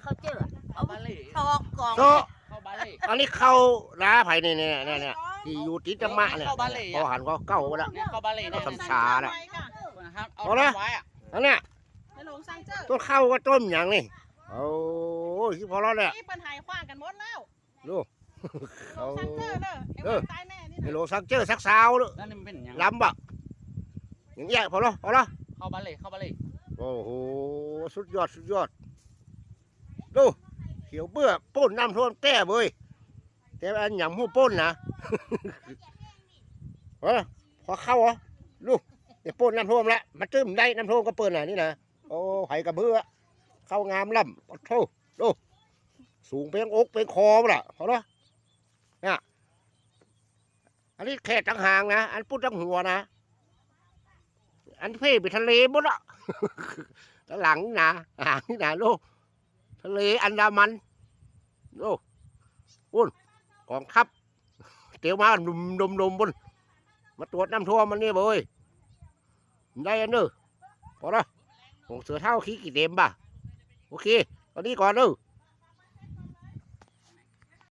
เขาเจอเอา บาลี ทอกกอง โซ เข้าบาลี อันนี้เข้าน้าไผ่เนี่ยที่อยู่ติดธรรมะเนี่ยพอหันก็เก้าแล้ว เนี่ยเข้าบาลี ก็ เนี่ย ทำชาน่ะ นะครับเอา เอาละ ทำไว้อะ อันเนี้ย ในหลวงสังเจอ ต้นเข้าก็ต้นอย่างนี่โอ้ยพอแล้วเนี่ย นี่เปิ้นหายขว้างกันหมดแล้ว ดู หลวงสังเจอเด้อไอ้วันตายแน่นี่ ไอ้ นะ โลซักเจอซักสาวเลย แล้วนี่มันเป็นอย่าง ลำบะอย่างเงี้ยพอแล้ว เข้าบาลีเข้าบาลี โอ้โหสุดยอดดูเขียวเบื่อป้นน้ำท่วมแก้เบยแต่อันหยำหูป้นนะพอเข้าเหรอลูกอย่าป้นน้ำท่วมละมาตื้มได้น้ำท่วมก็เปิดน่ะนี่นะโอ้ไผ่กระเบื้อเข้างามล่ำโอ้โหดูสูงเป็นอกเป็นคอล่ะพอแล้วเนี่ยอันนี้แค่ตั้งห่างนะอันพูดตั้งหัวนะอันเพ่ไปทะเลหมดละ หลังนะหางนี่นะลูกทะเลอันดามันโอ้บุญกองทัพเตียวมาดุมบุญมาตรวจน้ำท่วมมันนี่เบยได้อันเด้อพอแล้วผมเสือเท่าขี้กี่เต็มป่ะโอเคตอนนี้ก่อนเด้อ